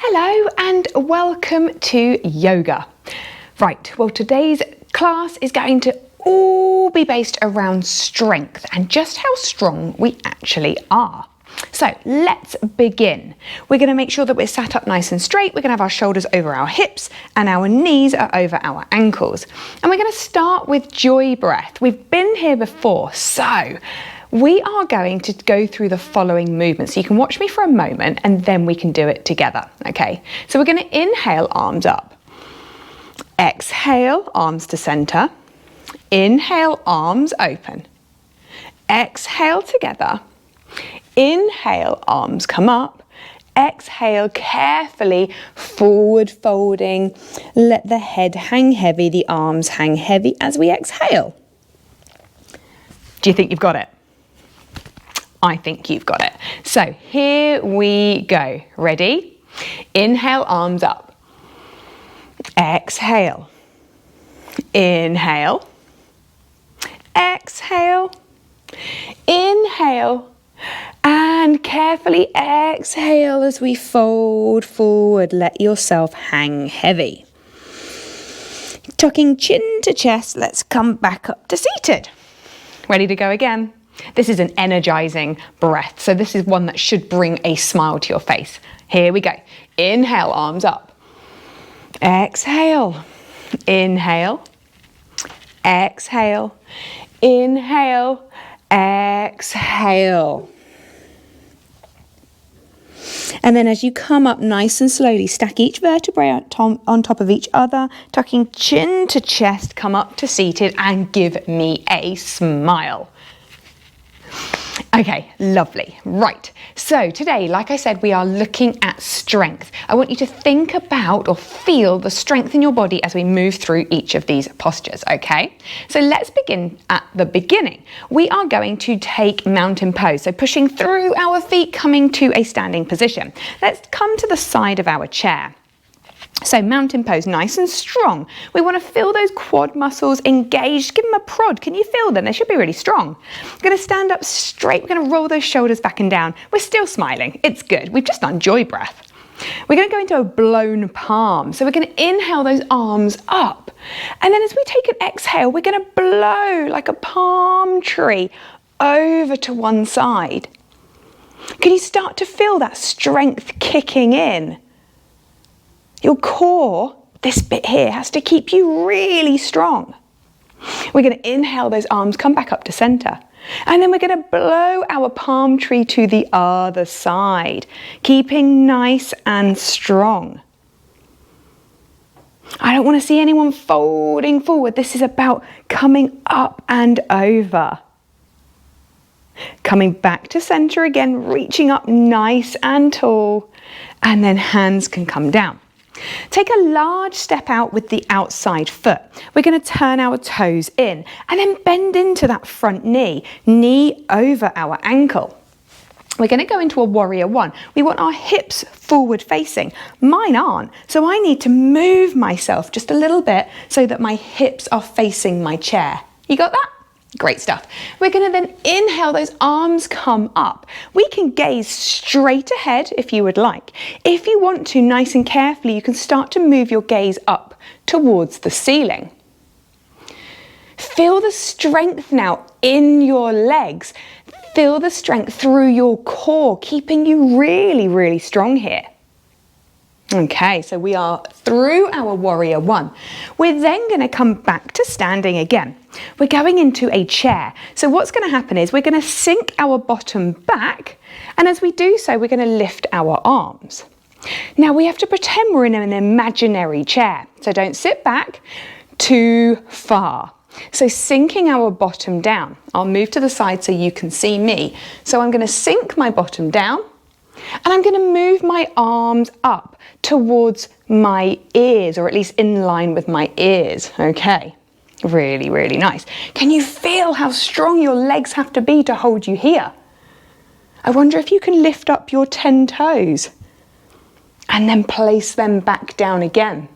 Hello and welcome to yoga. Right, well today's class is going to all be based around strength and just how strong we actually are. So let's begin. We're going to make sure that we're sat up nice and straight. We're going to have our shoulders over our hips and our knees are over our ankles. And we're going to start with joy breath. We've been here before, so we are going to go through the following movements. So you can watch me for a moment and then we can do it together, okay? So we're going to inhale, arms up. Exhale, arms to center. Inhale, arms open. Exhale together. Inhale, arms come up. Exhale, carefully forward folding. Let the head hang heavy, the arms hang heavy as we exhale. Do you think you've got it? I think you've got it. So here we go. Ready? Inhale, arms up. Exhale. Inhale. Exhale. Inhale. And carefully exhale as we fold forward. Let yourself hang heavy. Tucking chin to chest, let's come back up to seated. Ready to go again? This is an energizing breath, so this is one that should bring a smile to your face. Here we go. Inhale, arms up. Exhale. Inhale. Exhale. Inhale. Exhale. And then as you come up nice and slowly, stack each vertebrae on top of each other, tucking chin to chest, come up to seated and give me a smile. Okay, lovely. Right, so today, like I said, we are looking at strength. I want you to think about or feel the strength in your body as we move through each of these postures, okay? So let's begin at the beginning. We are going to take mountain pose, so pushing through our feet, coming to a standing position. Let's come to the side of our chair. So mountain pose, nice and strong. We want to feel those quad muscles engaged. Give them a prod. Can you feel them? They should be really strong. We're going to stand up straight. We're going to roll those shoulders back and down. We're still smiling. It's good. We've just done joy breath. We're going to go into a blown palm. So we're going to inhale those arms up. And then as we take an exhale, we're going to blow like a palm tree over to one side. Can you start to feel that strength kicking in? Your core, this bit here, has to keep you really strong. We're going to inhale those arms, come back up to center. And then we're going to blow our palm tree to the other side, keeping nice and strong. I don't want to see anyone folding forward. This is about coming up and over. Coming back to center again, reaching up nice and tall. And then hands can come down. Take a large step out with the outside foot. We're going to turn our toes in and then bend into that front knee, knee over our ankle. We're going to go into a warrior one. We want our hips forward facing. Mine aren't, so I need to move myself just a little bit so that my hips are facing my chair. You got that? Great stuff. We're going to then inhale, those arms come up. We can gaze straight ahead if you would like. If you want to, nice and carefully, you can start to move your gaze up towards the ceiling. Feel the strength now in your legs. Feel the strength through your core, keeping you really, really strong here. Okay, so we are through our warrior one. We're then going to come back to standing again. We're going into a chair. So what's going to happen is we're going to sink our bottom back, and as we do so, we're going to lift our arms. Now we have to pretend we're in an imaginary chair. So don't sit back too far. So sinking our bottom down. I'll move to the side so you can see me. So I'm going to sink my bottom down. And I'm going to move my arms up towards my ears, or at least in line with my ears. Okay, really, really nice. Can you feel how strong your legs have to be to hold you here? I wonder if you can lift up your 10 toes and then place them back down again.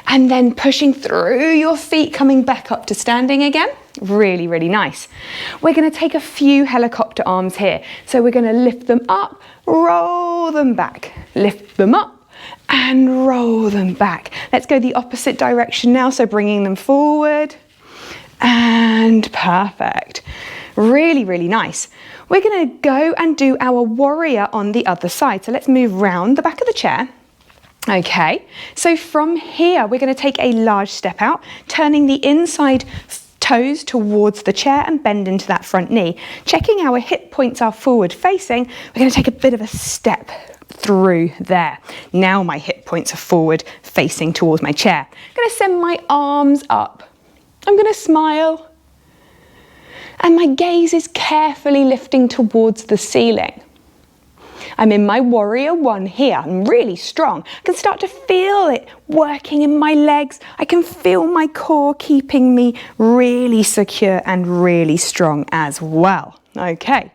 And then pushing through your feet, coming back up to standing again. Really, really nice. We're going to take a few helicopter arms here. So we're going to lift them up, roll them back, lift them up and roll them back. Let's go the opposite direction now. So bringing them forward and perfect. Really, really nice. We're going to go and do our warrior on the other side. So let's move round the back of the chair. Okay, so from here, we're going to take a large step out, turning the inside toes towards the chair and bend into that front knee. Checking our hip points are forward facing, we're going to take a bit of a step through there. Now my hip points are forward facing towards my chair. I'm going to send my arms up. I'm going to smile. And my gaze is carefully lifting towards the ceiling. I'm in my warrior one here. I'm really strong. I can start to feel it working in my legs. I can feel my core keeping me really secure and really strong as well. Okay.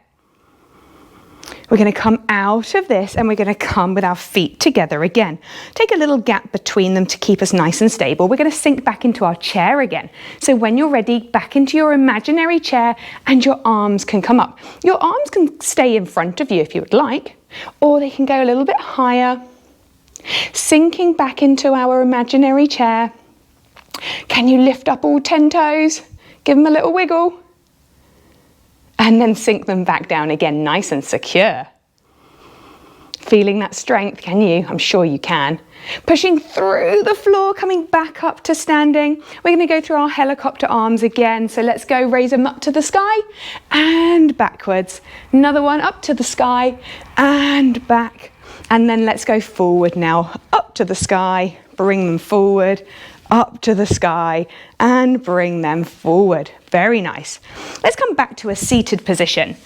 We're going to come out of this and we're going to come with our feet together again. Take a little gap between them to keep us nice and stable. We're going to sink back into our chair again. So when you're ready, back into your imaginary chair and your arms can come up. Your arms can stay in front of you if you would like, or they can go a little bit higher. Sinking back into our imaginary chair. Can you lift up all 10 toes? Give them a little wiggle. And then sink them back down again, nice and secure. Feeling that strength, can you? I'm sure you can. Pushing through the floor, coming back up to standing. We're going to go through our helicopter arms again. So let's go raise them up to the sky and backwards. Another one up to the sky and back. And then let's go forward now, up to the sky, bring them forward, up to the sky and bring them forward. Very nice. Let's come back to a seated position.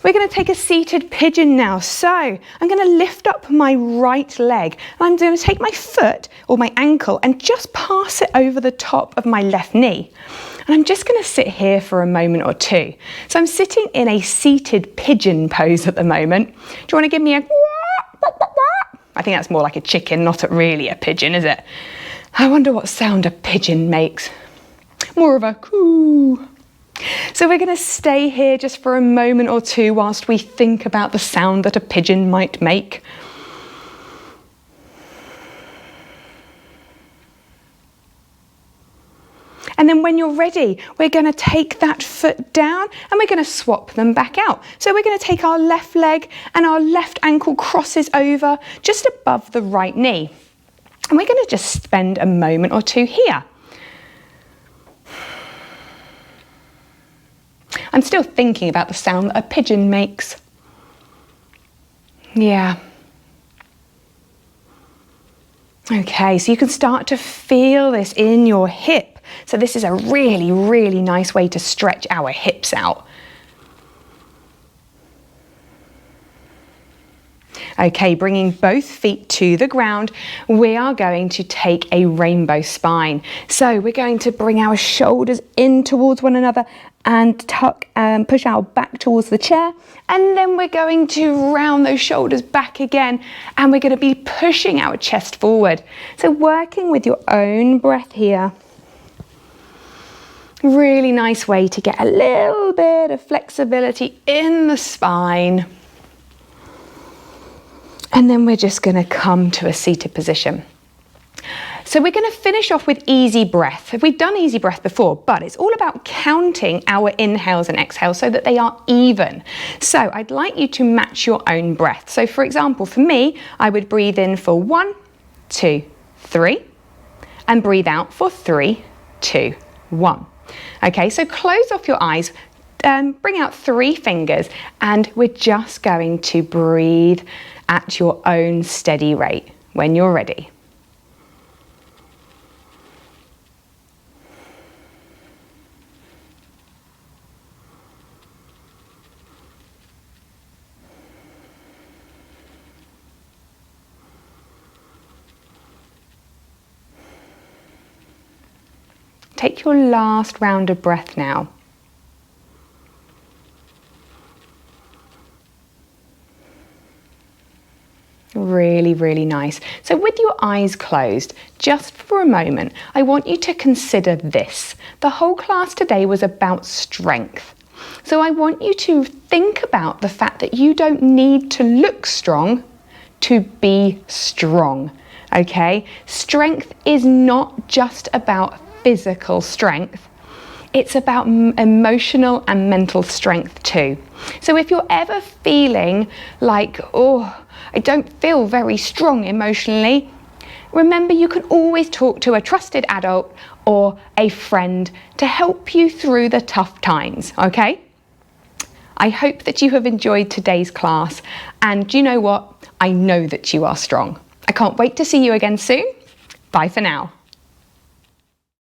We're going to take a seated pigeon now. So I'm going to lift up my right leg and I'm going to take my foot or my ankle and just pass it over the top of my left knee. And I'm just going to sit here for a moment or two. So I'm sitting in a seated pigeon pose at the moment. Do you want to give me a... I think that's more like a chicken, not really a pigeon, is it? I wonder what sound a pigeon makes. More of a coo. So we're going to stay here just for a moment or two whilst we think about the sound that a pigeon might make. And then when you're ready, we're going to take that foot down and we're going to swap them back out. So we're going to take our left leg and our left ankle crosses over just above the right knee. And we're going to just spend a moment or two here. I'm still thinking about the sound that a pigeon makes. Yeah. Okay, so you can start to feel this in your hip. So this is a really, really nice way to stretch our hips out. Okay, bringing both feet to the ground, we are going to take a rainbow spine. So we're going to bring our shoulders in towards one another and tuck and push our back towards the chair. And then we're going to round those shoulders back again. And we're going to be pushing our chest forward. So working with your own breath here. Really nice way to get a little bit of flexibility in the spine. And then we're just going to come to a seated position. So we're going to finish off with easy breath. We've done easy breath before, but it's all about counting our inhales and exhales so that they are even. So I'd like you to match your own breath. So for example, for me, I would breathe in for 1, 2, 3, and breathe out for 3, 2, 1. Okay, so close off your eyes, bring out 3 fingers, and we're just going to breathe at your own steady rate when you're ready. Take your last round of breath now. Really, really nice. So with your eyes closed, just for a moment, I want you to consider this. The whole class today was about strength. So I want you to think about the fact that you don't need to look strong to be strong, okay? Strength is not just about physical strength. It's about emotional and mental strength too. So if you're ever feeling like, oh, I don't feel very strong emotionally, remember you can always talk to a trusted adult or a friend to help you through the tough times, okay? I hope that you have enjoyed today's class, and you know what? I know that you are strong. I can't wait to see you again soon. Bye for now.